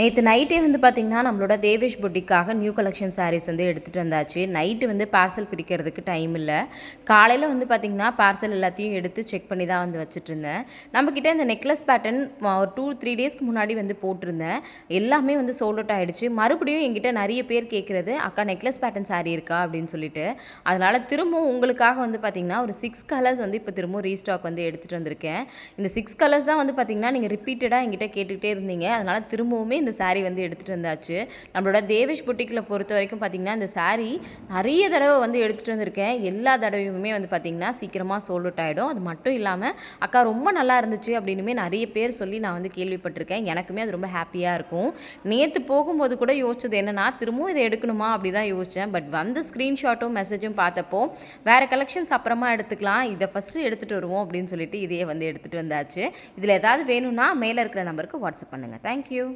நேற்று நைட்டே வந்து பார்த்திங்கன்னா நம்மளோட தேவேஷ் பொட்டிக்காக நியூ கலெக்ஷன் சாரீஸ் வந்து எடுத்துகிட்டு வந்தாச்சு. நைட்டு வந்து பார்சல் பிரிக்கிறதுக்கு டைம் இல்லை. காலையில் வந்து பார்த்திங்கன்னா பார்சல் எல்லாத்தையும் எடுத்து செக் பண்ணி தான் வந்து வச்சுட்ருந்தேன். நம்மக்கிட்ட இந்த நெக்லஸ் பேட்டர்ன் ஒரு 2-3 டேஸ்க்கு முன்னாடி வந்து போட்டிருந்தேன். எல்லாமே வந்து சோல்ட் அவுட் ஆகிடுச்சு. மறுபடியும் என்கிட்ட நிறைய பேர் கேட்குறது, அக்கா நெக்லஸ் பேட்டர்ன் சாரீ இருக்கா அப்படின்னு சொல்லிட்டு. அதனால் திரும்பவும் உங்களுக்காக வந்து பார்த்திங்கன்னா ஒரு 6 கலர்ஸ் வந்து இப்போ திரும்பவும் ரீஸ்டாக் வந்து எடுத்துகிட்டு வந்திருக்கேன். இந்த 6 கலர்ஸ் தான் வந்து பார்த்திங்கன்னா நீங்கள் ரிப்பீட்டடாக என்கிட்ட கேட்டுக்கிட்டே இருந்தீங்க. அதனால் திரும்பவுமே இந்த சாரீ வந்து எடுத்துகிட்டு வந்தாச்சு. நம்மளோட தேவேஷ் பொட்டிக்கில் பொறுத்த வரைக்கும் பார்த்திங்கன்னா இந்த சாரீ நிறைய தடவை வந்து எடுத்துகிட்டு வந்திருக்கேன். எல்லா தடவையுமே வந்து பார்த்திங்கன்னா சீக்கிரமாக சோல்ட் அவுட் ஆகிடும். அது மட்டும் இல்லாமல் அக்கா ரொம்ப நல்லா இருந்துச்சு அப்படின்னுமே நிறைய பேர் சொல்லி நான் வந்து கேள்விப்பட்டிருக்கேன். எனக்குமே அது ரொம்ப ஹாப்பியாக இருக்கும். நேற்று போகும்போது கூட யோசிச்சது என்னென்னா திரும்பவும் இதை எடுக்கணுமா அப்படி தான் யோசித்தேன். பட் வந்து ஸ்க்ரீன்ஷாட்டும் மெசேஜும் பார்த்தப்போ வேறு கலெக்ஷன்ஸ் அப்புறமா எடுத்துக்கலாம், இதை ஃபஸ்ட்டு எடுத்துகிட்டு வருவோம் அப்படின்னு சொல்லிட்டு இதையே வந்து எடுத்துகிட்டு வந்தாச்சு. இதில் ஏதாவது வேணும்னா மேலே இருக்கிற நம்பருக்கு வாட்ஸ்அப் பண்ணுங்கள். தேங்க்யூ.